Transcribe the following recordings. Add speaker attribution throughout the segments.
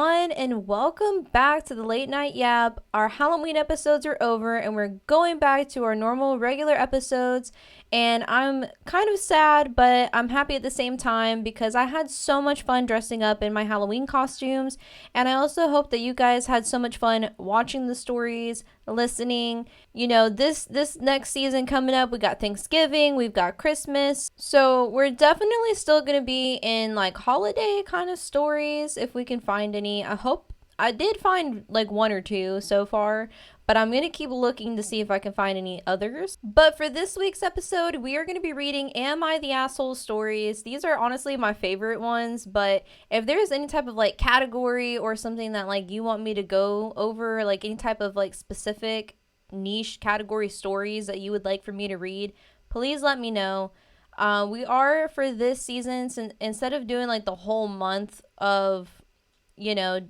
Speaker 1: everyone, and welcome back to the Late Night Yap. Our Halloween episodes are over, and we're going back to our normal, regular episodes. And I'm kind of sad, but I'm happy at the same time because I had so much fun dressing up in my Halloween costumes. And I also hope that you guys had so much fun watching the stories, listening. This next season coming up, we got Thanksgiving, we've got Christmas. So we're definitely still going to be in like holiday kind of stories if we can find any. I did find like one or two so far, but I'm going to keep looking to see if I can find any others. But for this week's episode, we are going to be reading Am I the Asshole stories. These are honestly my favorite ones, but if there's any type of like category or something that like you want me to go over, like any type of like specific niche category stories that you would like for me to read, please let me know. We are for this season, instead of doing like the whole month of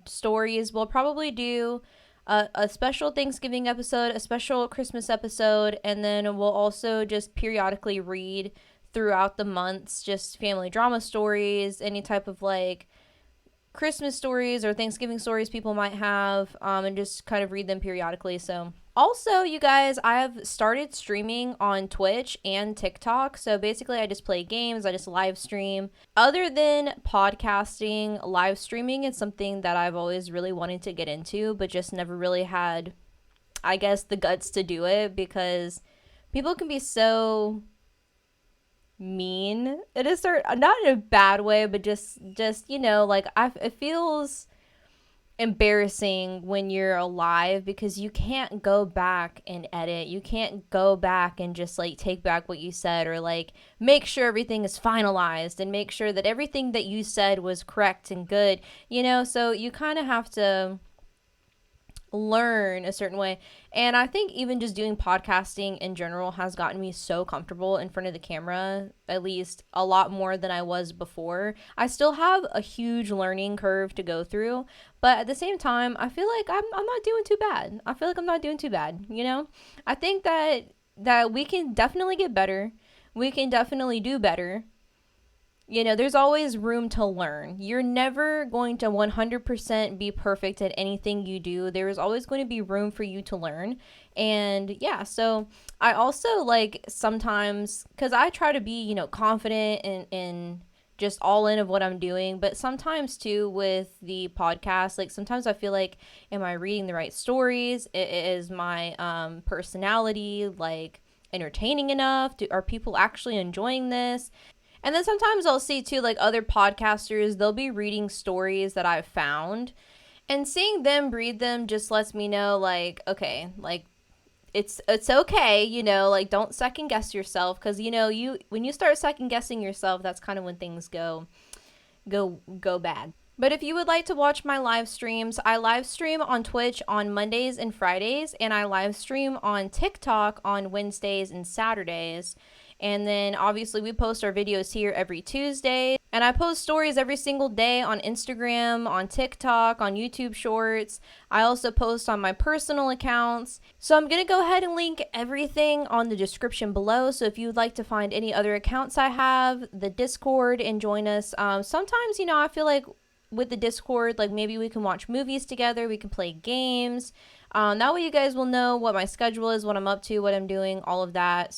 Speaker 1: stories, we'll probably do a special Thanksgiving episode, a special Christmas episode, and then we'll also just periodically read throughout the months just family drama stories, any type of like Christmas stories or Thanksgiving stories people might have, and just kind of read them periodically. So also, you guys, I have started streaming on Twitch and TikTok. So basically, I just play games, I just live stream. Other than podcasting, live streaming is something that I've always really wanted to get into, but just never really had, I guess, the guts to do it because people can be so mean. It is not in a bad way, but just like it feels embarrassing when you're alive because you can't go back and edit. You can't go back and just like take back what you said or like make sure everything is finalized and make sure that everything that you said was correct and good, so you kind of have to learn a certain way. And I think even just doing podcasting in general has gotten me so comfortable in front of the camera, at least a lot more than I was before. I still have a huge learning curve to go through, but at the same time, I feel like I'm not doing too bad. I feel like I'm not doing too bad, I think that we can definitely get better. We can definitely do better. There's always room to learn. You're never going to 100% be perfect at anything you do. There is always going to be room for you to learn. And yeah, so I also like sometimes, because I try to be, confident and just all in of what I'm doing. But sometimes too with the podcast, like sometimes I feel like, am I reading the right stories? Is my personality like entertaining enough? Are people actually enjoying this? And then sometimes I'll see too, like other podcasters, they'll be reading stories that I've found, and seeing them read them just lets me know, like, okay, like it's okay, like don't second guess yourself, because when you start second guessing yourself, that's kind of when things go bad. But if you would like to watch my live streams, I live stream on Twitch on Mondays and Fridays, and I live stream on TikTok on Wednesdays and Saturdays. And then obviously we post our videos here every Tuesday. And I post stories every single day on Instagram, on TikTok, on YouTube Shorts. I also post on my personal accounts. So I'm going to go ahead and link everything on the description below. So if you would like to find any other accounts I have, the Discord, and join us. Sometimes, I feel like with the Discord, like maybe we can watch movies together. We can play games. That way you guys will know what my schedule is, what I'm up to, what I'm doing, all of that.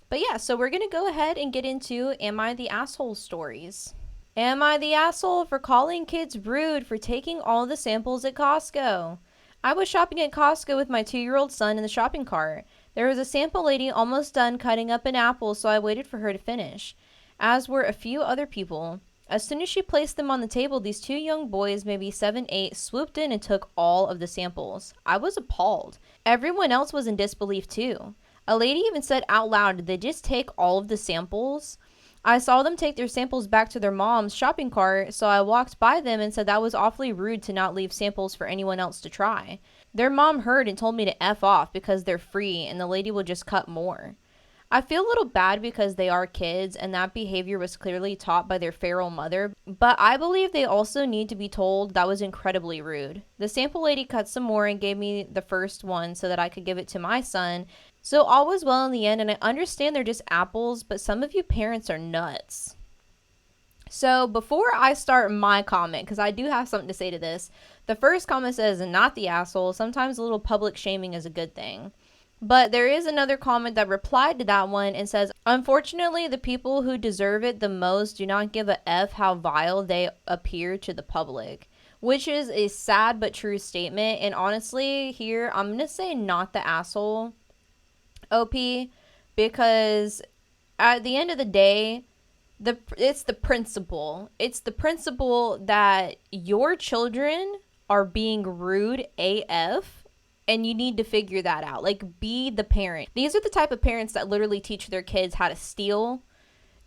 Speaker 1: But yeah, so we're going to go ahead and get into Am I the Asshole stories. Am I the asshole for calling kids rude for taking all the samples at Costco? I was shopping at Costco with my 2-year-old son in the shopping cart. There was a sample lady almost done cutting up an apple, so I waited for her to finish, as were a few other people. As soon as she placed them on the table, these 2 young boys, maybe 7, 8, swooped in and took all of the samples. I was appalled. Everyone else was in disbelief too. A lady even said out loud, did they just take all of the samples? I saw them take their samples back to their mom's shopping cart, so I walked by them and said that was awfully rude to not leave samples for anyone else to try. Their mom heard and told me to F off because they're free and the lady will just cut more. I feel a little bad because they are kids and that behavior was clearly taught by their feral mother, but I believe they also need to be told that was incredibly rude. The sample lady cut some more and gave me the first one so that I could give it to my son. So all was well in the end, and I understand they're just apples, but some of you parents are nuts. So before I start my comment, because I do have something to say to this, the first comment says, not the asshole. Sometimes a little public shaming is a good thing. But there is another comment that replied to that one and says, unfortunately, the people who deserve it the most do not give a F how vile they appear to the public. Which is a sad but true statement. And honestly, here, I'm going to say not the asshole, OP, because at the end of the day, it's the principle. It's the principle that your children are being rude AF, and you need to figure that out. Like, be the parent. These are the type of parents that literally teach their kids how to steal.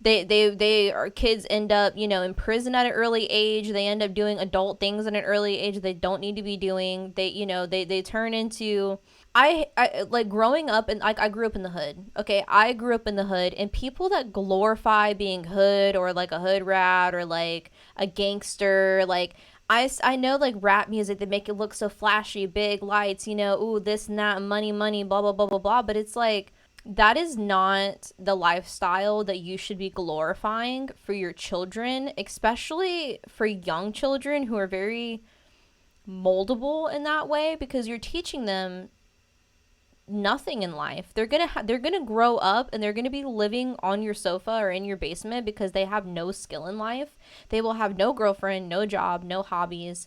Speaker 1: They are kids end up, in prison at an early age. They end up doing adult things at an early age they don't need to be doing. They turn into, I like growing up, and like I grew up in the hood. Okay, I grew up in the hood, and people that glorify being hood or like a hood rat or like a gangster, like I know like rap music, they make it look so flashy, big lights, ooh, this and that, money, blah blah blah blah blah. But it's like, that is not the lifestyle that you should be glorifying for your children, especially for young children who are very moldable in that way, because you're teaching them nothing in life. They're gonna grow up and they're gonna be living on your sofa or in your basement because they have no skill in life. They will have no girlfriend, no job, no hobbies,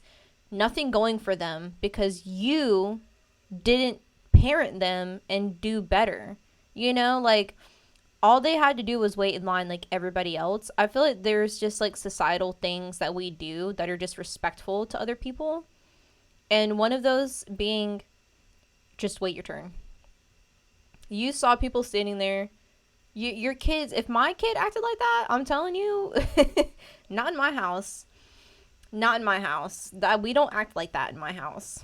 Speaker 1: nothing going for them because you didn't parent them and do better. Like, all they had to do was wait in line like everybody else. I feel like there's just like societal things that we do that are disrespectful to other people. And one of those being, just wait your turn. You saw people standing there. Your kids, if my kid acted like that, I'm telling you, not in my house. Not in my house. We don't act like that in my house.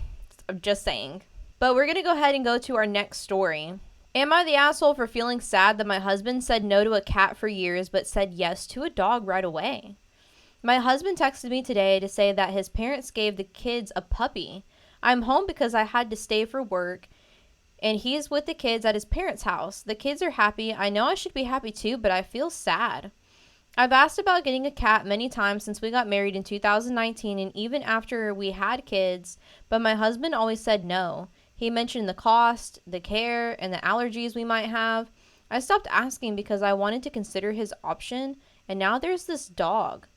Speaker 1: I'm just saying. But we're going to go ahead and go to our next story. Am I the asshole for feeling sad that my husband said no to a cat for years but said yes to a dog right away? My husband texted me today to say that his parents gave the kids a puppy. I'm home because I had to stay for work, and he's with the kids at his parents' house. The kids are happy. I know I should be happy too, but I feel sad. I've asked about getting a cat many times since we got married in 2019 and even after we had kids, but my husband always said no. He mentioned the cost, the care, and the allergies we might have. I stopped asking because I wanted to consider his option, and now there's this dog.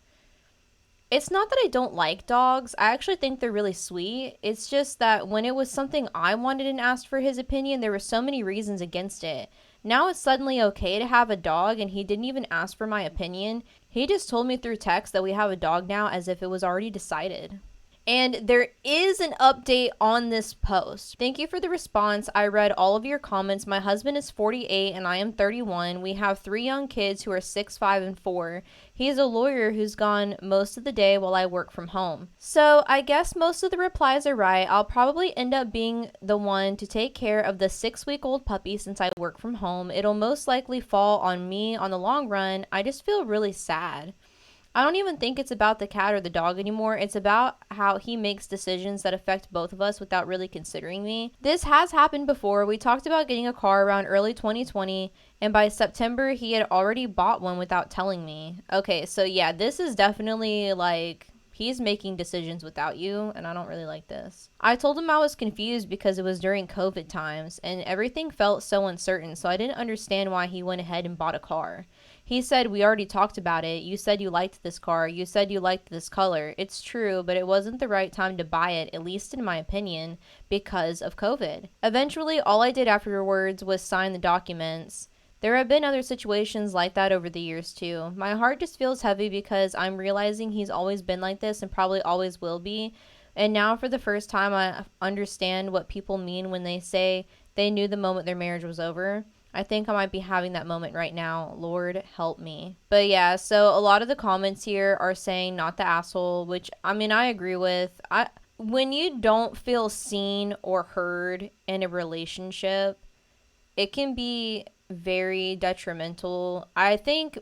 Speaker 1: It's not that I don't like dogs. I actually think they're really sweet. It's just that when it was something I wanted and asked for his opinion, there were so many reasons against it. Now it's suddenly okay to have a dog, and he didn't even ask for my opinion. He just told me through text that we have a dog now as if it was already decided. And there is an update on this post. Thank you for the response. I read all of your comments. My husband is 48 and I am 31. We have 3 young kids who are 6, 5, and 4. He is a lawyer who's gone most of the day while I work from home. So I guess most of the replies are right. I'll probably end up being the one to take care of the 6-week-old puppy since I work from home. It'll most likely fall on me on the long run. I just feel really sad. I don't even think it's about the cat or the dog anymore. It's about how he makes decisions that affect both of us without really considering me. This has happened before. We talked about getting a car around early 2020, and by September, he had already bought one without telling me. Okay, so yeah, this is definitely like, he's making decisions without you, and I don't really like this. I told him I was confused because it was during COVID times, and everything felt so uncertain, so I didn't understand why he went ahead and bought a car. He said, we already talked about it. You said you liked this car. You said you liked this color. It's true, but it wasn't the right time to buy it, at least in my opinion, because of COVID. Eventually, all I did afterwards was sign the documents. There have been other situations like that over the years too. My heart just feels heavy because I'm realizing he's always been like this and probably always will be. And now for the first time, I understand what people mean when they say they knew the moment their marriage was over. I think I might be having that moment right now. Lord, help me. But yeah, so a lot of the comments here are saying not the asshole, which, I mean, I agree with. When you don't feel seen or heard in a relationship, it can be very detrimental. I think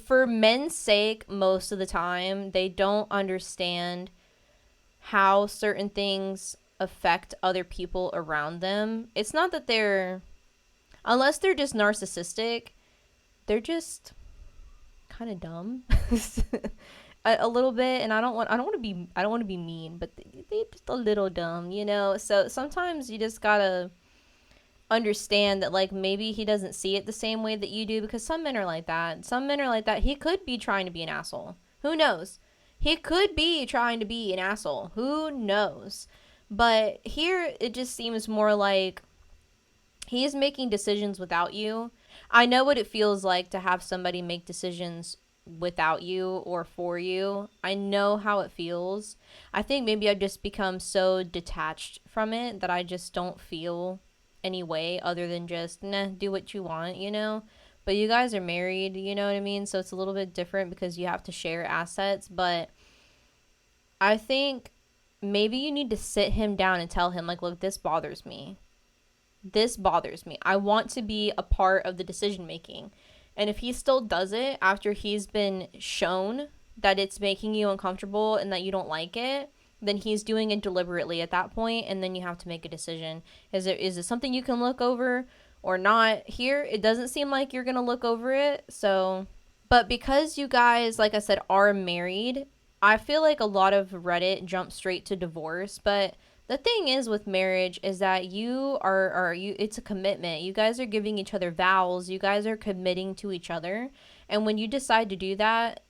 Speaker 1: for men's sake, most of the time, they don't understand how certain things affect other people around them. It's not that they're... Unless they're just narcissistic, they're just kind of dumb. A little bit, and I don't want to be mean, but they just a little dumb, you know. So sometimes you just gotta understand that, like, maybe he doesn't see it the same way that you do, because some men are like that. Some men are like that. He could be trying to be an asshole. Who knows? He could be trying to be an asshole. Who knows? But here it just seems more like he's making decisions without you. I know what it feels like to have somebody make decisions without you or for you. I know how it feels. I think maybe I've just become so detached from it that I just don't feel any way other than just, nah, do what you want, you know? But you guys are married, you know what I mean? So it's a little bit different because you have to share assets. But I think maybe you need to sit him down and tell him, like, look, this bothers me. This bothers me. I want to be a part of the decision making. And if he still does it after he's been shown that it's making you uncomfortable and that you don't like it, then he's doing it deliberately at that point, and then you have to make a decision. Is it something you can look over or not? Here, it doesn't seem like you're going to look over it. So, but because you guys, like I said, are married, I feel like a lot of Reddit jumps straight to divorce, but the thing is with marriage is that it's a commitment. You guys are giving each other vows. You guys are committing to each other. And when you decide to do that,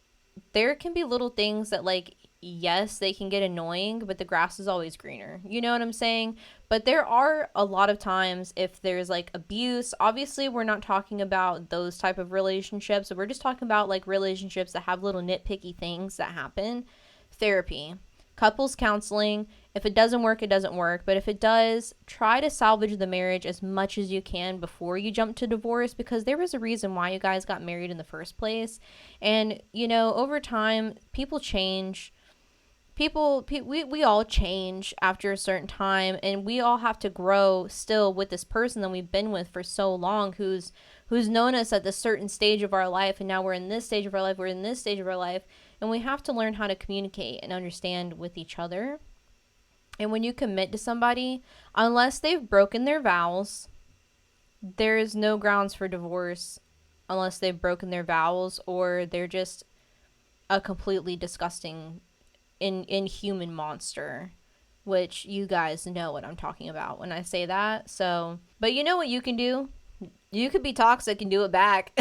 Speaker 1: there can be little things that, like, yes, they can get annoying, but the grass is always greener. You know what I'm saying? But there are a lot of times if there's like abuse, obviously we're not talking about those type of relationships. We're just talking about like relationships that have little nitpicky things that happen. Therapy, couples counseling. If it doesn't work, it doesn't work. But if it does, try to salvage the marriage as much as you can before you jump to divorce, because there was a reason why you guys got married in the first place. And, you know, over time, people change. We all change after a certain time, and we all have to grow still with this person that we've been with for so long, who's known us at this certain stage of our life, and now we're in this stage of our life, and we have to learn how to communicate and understand with each other. And when you commit to somebody, unless they've broken their vows, there is no grounds for divorce unless they've broken their vows or they're just a completely disgusting inhuman monster, which you guys know what I'm talking about when I say that. So, but you know what you can do? You could be toxic and do it back.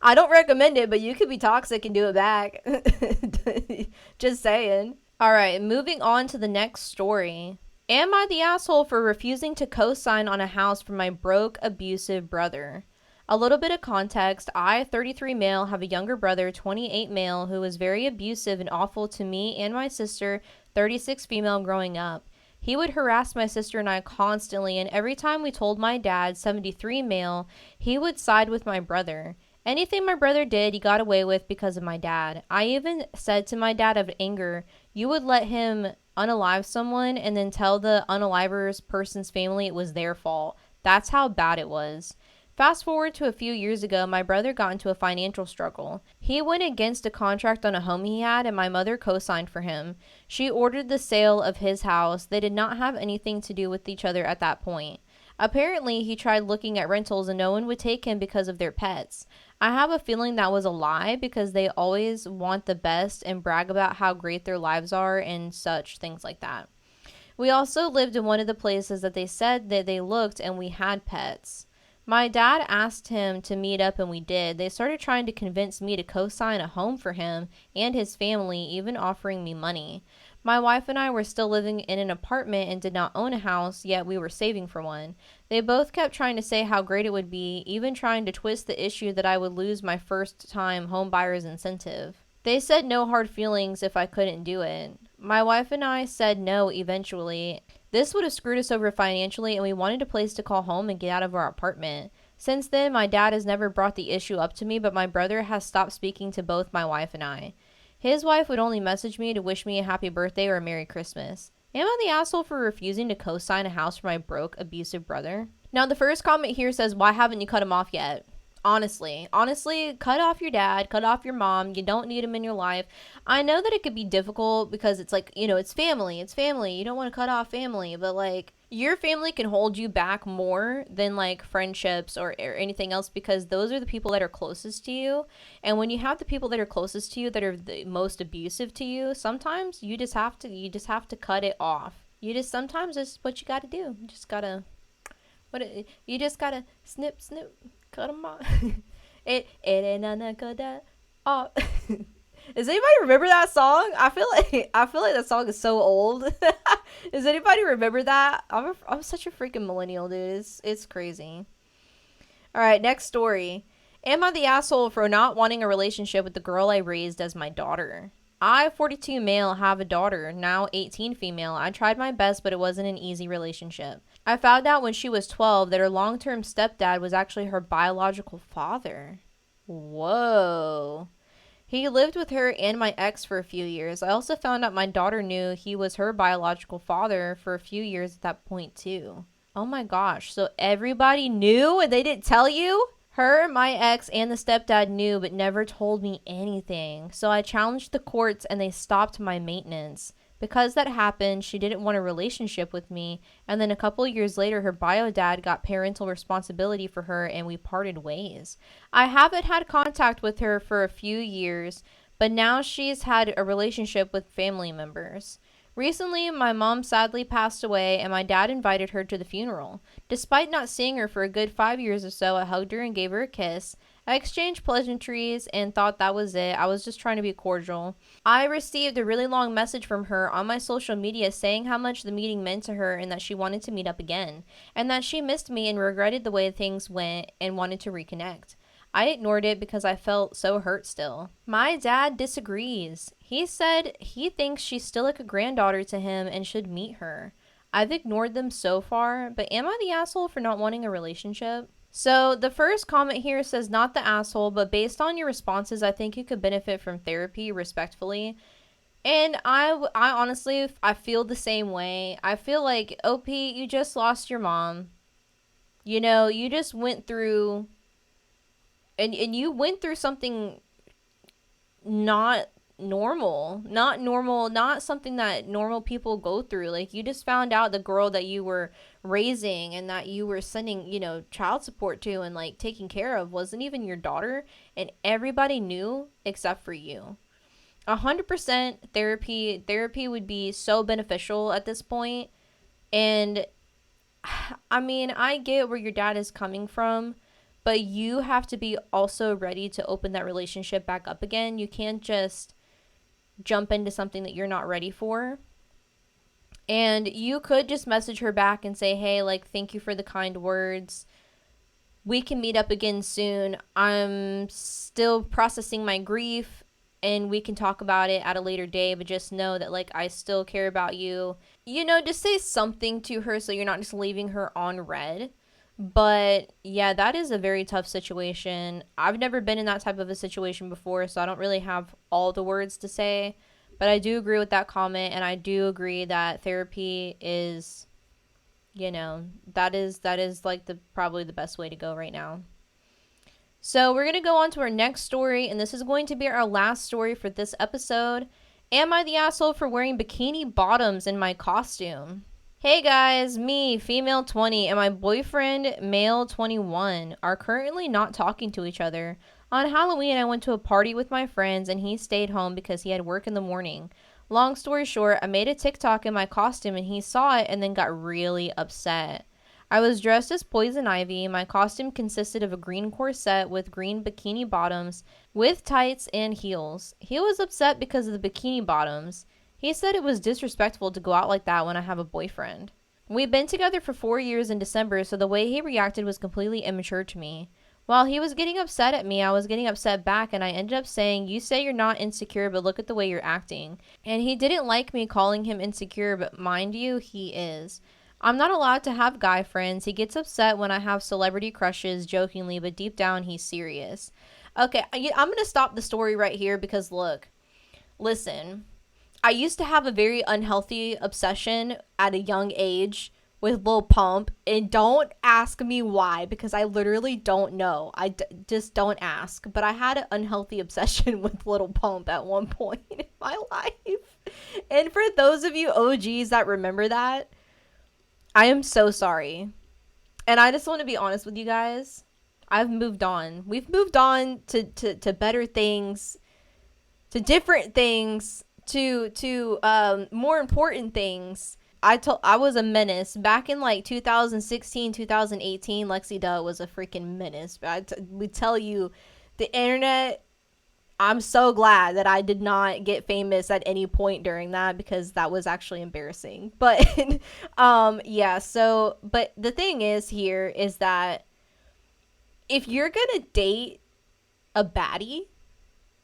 Speaker 1: I don't recommend it, but you could be toxic and do it back. Just saying. All right, moving on to the next story. Am I the asshole for refusing to co-sign on a house for my broke, abusive brother? A little bit of context. I, 33 male, have a younger brother, 28 male, who was very abusive and awful to me and my sister, 36 female, growing up. He would harass my sister and I constantly, and every time we told my dad, 73 male, he would side with my brother. Anything my brother did, he got away with because of my dad. I even said to my dad of anger, you would let him unalive someone and then tell the unaliver's person's family it was their fault. That's how bad it was. Fast forward to a few years ago, my brother got into a financial struggle. He went against a contract on a home he had, and my mother co-signed for him. She ordered the sale of his house. They did not have anything to do with each other at that point. Apparently, he tried looking at rentals and no one would take him because of their pets. I have a feeling that was a lie because they always want the best and brag about how great their lives are and such things like that. We also lived in one of the places that they said that they looked and we had pets. My dad asked him to meet up and we did. They started trying to convince me to co-sign a home for him and his family, even offering me money. My wife and I were still living in an apartment and did not own a house, yet we were saving for one. They both kept trying to say how great it would be, even trying to twist the issue that I would lose my first time home buyer's incentive. They said no hard feelings if I couldn't do it. My wife and I said no eventually. This would have screwed us over financially, and we wanted a place to call home and get out of our apartment. Since then, my dad has never brought the issue up to me, but my brother has stopped speaking to both my wife and I. His wife would only message me to wish me a happy birthday or a Merry Christmas. Am I the asshole for refusing to co-sign a house for my broke, abusive brother? Now, the first comment here says, why haven't you cut him off yet? Honestly, cut off your dad, cut off your mom. You don't need him in your life. I know that it could be difficult because it's like, you know, it's family. You don't want to cut off family, but like, Your family can hold you back more than like friendships or anything else, because those are the people that are closest to you. And when you have the people that are closest to you that are the most abusive to you, sometimes you just have to cut it off. Sometimes it's what you got to do. You just gotta snip snip, cut them off. It ain't none good that. Oh. Does anybody remember that song? I feel like that song is so old. Does anybody remember that? I'm such a freaking millennial, dude. It's crazy. All right, next story. Am I the asshole for not wanting a relationship with the girl I raised as my daughter? I, 42 male, have a daughter, now 18 female. I tried my best, but it wasn't an easy relationship. I found out when she was 12 that her long-term stepdad was actually her biological father. Whoa. He lived with her and my ex for a few years. I also found out my daughter knew he was her biological father for a few years at that point, too. Oh my gosh. So everybody knew and they didn't tell you? Her, my ex, and the stepdad knew but never told me anything. So I challenged the courts and they stopped my maintenance. Because that happened, she didn't want a relationship with me, and then a couple years later her bio dad got parental responsibility for her and we parted ways. I haven't had contact with her for a few years, but now she's had a relationship with family members. Recently, my mom sadly passed away and my dad invited her to the funeral. Despite not seeing her for a good 5 years or so, I hugged her and gave her a kiss. I exchanged pleasantries and thought that was it. I was just trying to be cordial. I received a really long message from her on my social media saying how much the meeting meant to her and that she wanted to meet up again, and that she missed me and regretted the way things went and wanted to reconnect. I ignored it because I felt so hurt still. My dad disagrees. He said he thinks she's still like a granddaughter to him and should meet her. I've ignored them so far, but am I the asshole for not wanting a relationship? So the first comment here says not the asshole, but based on your responses, I think you could benefit from therapy respectfully. And I honestly, I feel the same way. I feel like, OP, you just lost your mom. You know, you just went through, and you went through something not normal, not something that normal people go through. Like, you just found out the girl that you were raising and that you were sending, child support to and like taking care of wasn't even your daughter, and everybody knew except for you. 100% therapy would be so beneficial at this point. And I mean, I get where your dad is coming from, but you have to be also ready to open that relationship back up again. You can't just jump into something that you're not ready for. And you could just message her back and say, hey, like, thank you for the kind words. We can meet up again soon. I'm still processing my grief and we can talk about it at a later day, but just know that, like, I still care about you. Just say something to her so you're not just leaving her on red. But yeah, that is a very tough situation. I've never been in that type of a situation before, so I don't really have all the words to say. But I do agree with that comment, and I do agree that therapy is, that is like probably the best way to go right now. So we're going to go on to our next story, and this is going to be our last story for this episode. Am I the asshole for wearing bikini bottoms in my costume? Hey guys, me, female 20, and my boyfriend, male 21, are currently not talking to each other. On Halloween, I went to a party with my friends, and he stayed home because he had work in the morning. Long story short, I made a TikTok in my costume, and he saw it and then got really upset. I was dressed as Poison Ivy. My costume consisted of a green corset with green bikini bottoms with tights and heels. He was upset because of the bikini bottoms. He said it was disrespectful to go out like that when I have a boyfriend. We've been together for 4 years in December, so the way he reacted was completely immature to me. While he was getting upset at me, I was getting upset back, and I ended up saying, you say you're not insecure, but look at the way you're acting. And he didn't like me calling him insecure, but mind you, he is. I'm not allowed to have guy friends. He gets upset when I have celebrity crushes, jokingly, but deep down, he's serious. Okay, I'm going to stop the story right here because, listen, I used to have a very unhealthy obsession at a young age with Lil Pump, and don't ask me why, because I literally don't know. Just don't ask. But I had an unhealthy obsession with Lil Pump at one point in my life. And for those of you OGs that remember that, I am so sorry. And I just want to be honest with you guys. I've moved on. We've moved on to better things, to different things, to more important things. I was a menace back in like 2016, 2018. Lexi Duh was a freaking menace. We tell you, the internet. I'm so glad that I did not get famous at any point during that, because that was actually embarrassing. But yeah, so but the thing is here is that if you're going to date a baddie,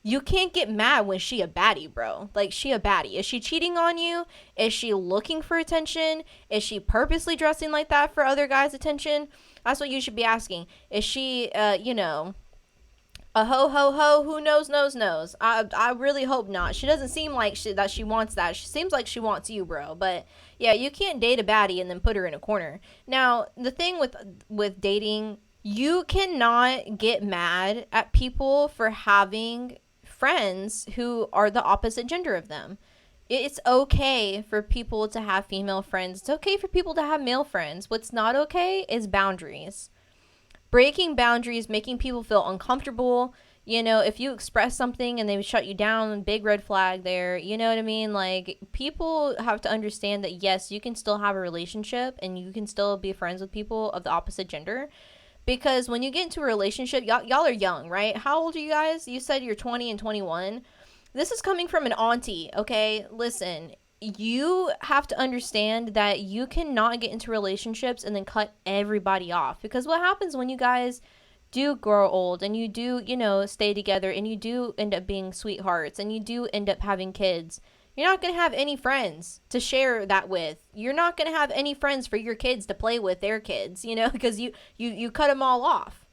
Speaker 1: you can't get mad when she a baddie, bro. Like, she a baddie. Is she cheating on you? Is she looking for attention? Is she purposely dressing like that for other guys' attention? That's what you should be asking. Is she a ho ho ho, who knows. I really hope not. She doesn't seem like that she wants that. She seems like she wants you, bro. But yeah, you can't date a baddie and then put her in a corner. Now, the thing with dating, you cannot get mad at people for having friends who are the opposite gender of them. It's okay for people to have female friends. It's okay for people to have male friends. What's not okay is boundaries. Breaking boundaries, making people feel uncomfortable. You know, if you express something and they shut you down, big red flag there. You know what I mean? Like, people have to understand that, yes, you can still have a relationship and you can still be friends with people of the opposite gender. Because when you get into a relationship, y'all are young, right? How old are you guys? You said you're 20 and 21. This is coming from an auntie, okay? Listen, you have to understand that you cannot get into relationships and then cut everybody off, because what happens when you guys do grow old and you do, stay together and you do end up being sweethearts and you do end up having kids, you're not going to have any friends to share that with. You're not going to have any friends for your kids to play with their kids, because you cut them all off.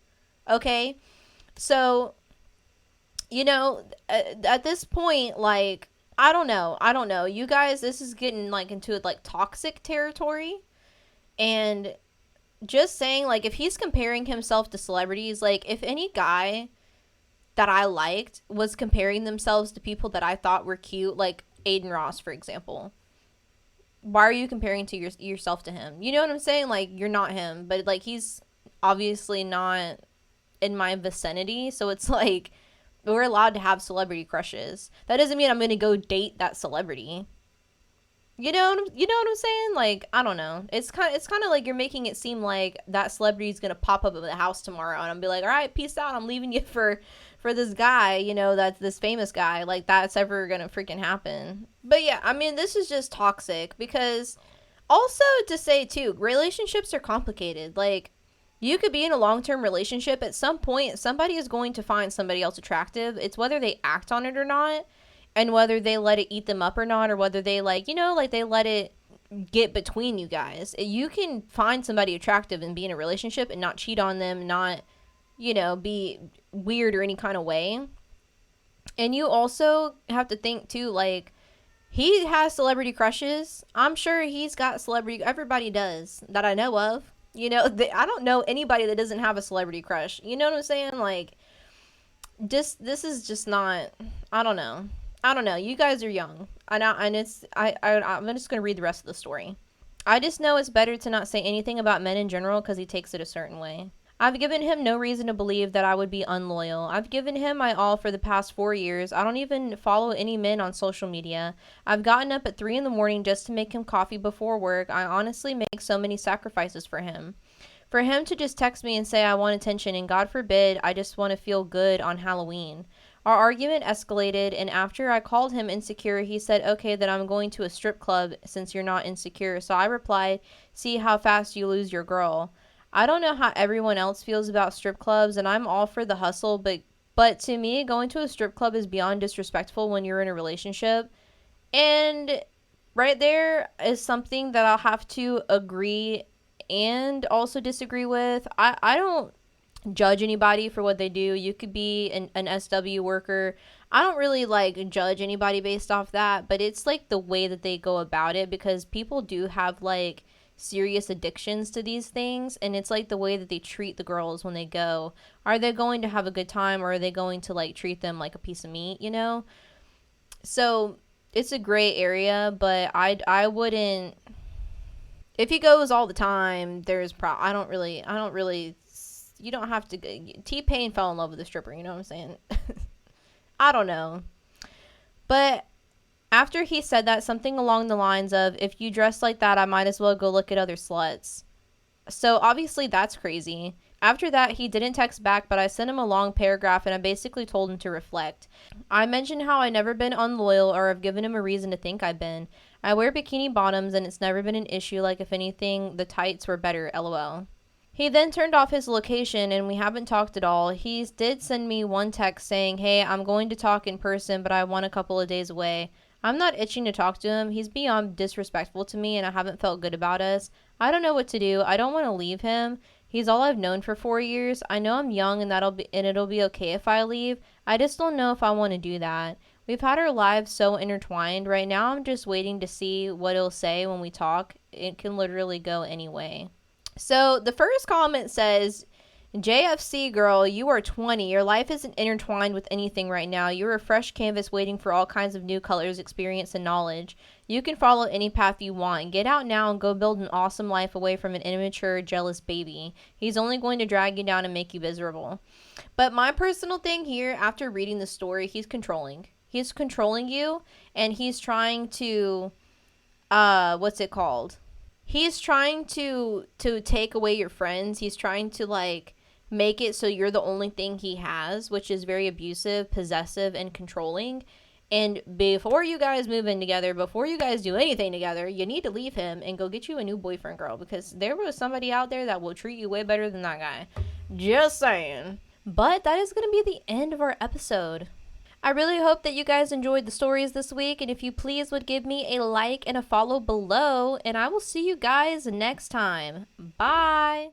Speaker 1: Okay? So, at this point, like, I don't know. You guys, this is getting like into like toxic territory. And just saying, like, if he's comparing himself to celebrities, like, if any guy that I liked was comparing themselves to people that I thought were cute, like Aiden Ross, for example, why are you comparing to yourself to him? You know what I'm saying? Like, you're not him, but like, he's obviously not in my vicinity. So it's like, we're allowed to have celebrity crushes. That doesn't mean I'm going to go date that celebrity. You know what I'm saying? Like, I don't know. It's kind of like you're making it seem like that celebrity is gonna pop up at the house tomorrow, and I'm be like, all right, peace out. I'm leaving you for this guy. That's this famous guy. Like, that's ever gonna freaking happen. But yeah, I mean, this is just toxic, because also to say too, relationships are complicated. Like, you could be in a long-term relationship. At some point, somebody is going to find somebody else attractive. It's whether they act on it or not, and whether they let it eat them up or not, or whether they they let it get between you guys. You can find somebody attractive and be in a relationship and not cheat on them, not, be weird or any kind of way. And you also have to think too, like, he has celebrity crushes. I'm sure he's got everybody does that I know of. I don't know anybody that doesn't have a celebrity crush. You know what I'm saying? Like, this is just not, I don't know. You guys are young. I'm just going to read the rest of the story. I just know it's better to not say anything about men in general because he takes it a certain way. I've given him no reason to believe that I would be unloyal. I've given him my all for the past 4 years. I don't even follow any men on social media. I've gotten up at 3 in the morning just to make him coffee before work. I honestly make so many sacrifices for him. For him to just text me and say I want attention, and God forbid, I just want to feel good on Halloween. Our argument escalated, and after I called him insecure, he said, okay, then I'm going to a strip club since you're not insecure. So I replied, see how fast you lose your girl. I don't know how everyone else feels about strip clubs, and I'm all for the hustle, but to me, going to a strip club is beyond disrespectful when you're in a relationship. And right there is something that I'll have to agree and also disagree with. I don't judge anybody for what they do. You could be an SW worker. I don't really like judge anybody based off that, but it's like the way that they go about it, because people do have like serious addictions to these things, and it's like the way that they treat the girls when they go. Are they going to have a good time, or are they going to like treat them like a piece of meat, So it's a gray area, but I wouldn't If he goes all the time, I don't really. You don't have to. T-Pain fell in love with the stripper. You know what I'm saying? I don't know, but after he said that, something along the lines of, "If you dress like that, I might as well go look at other sluts." So obviously that's crazy. After that, he didn't text back, but I sent him a long paragraph and I basically told him to reflect. I mentioned how I never been unloyal or have given him a reason to think I've been. I wear bikini bottoms and it's never been an issue, like if anything, the tights were better, lol. He then turned off his location and we haven't talked at all. He did send me one text saying, "Hey, I'm going to talk in person, but I want a couple of days away." I'm not itching to talk to him. He's beyond disrespectful to me and I haven't felt good about us. I don't know what to do. I don't want to leave him. He's all I've known for 4 years. I know I'm young and it'll be okay if I leave. I just don't know if I want to do that. We've had our lives so intertwined. Right now I'm just waiting to see what he'll say when we talk. It can literally go any way. So the first comment says, "JFC girl, you are 20. Your life isn't intertwined with anything right now. You're a fresh canvas waiting for all kinds of new colors, experience, and knowledge. You can follow any path you want. Get out now and go build an awesome life away from an immature, jealous baby. He's only going to drag you down and make you miserable." But my personal thing here, after reading the story, he's controlling. He's controlling you, and he's trying to, what's it called? He's trying to take away your friends. He's trying to like make it so you're the only thing he has, which is very abusive, possessive, and controlling. And before you guys move in together, before you guys do anything together, you need to leave him and go get you a new boyfriend, girl, because there was somebody out there that will treat you way better than that guy. Just saying. But that is going to be the end of our episode. I really hope that you guys enjoyed the stories this week, and if you please would give me a like and a follow below, and I will see you guys next time. Bye!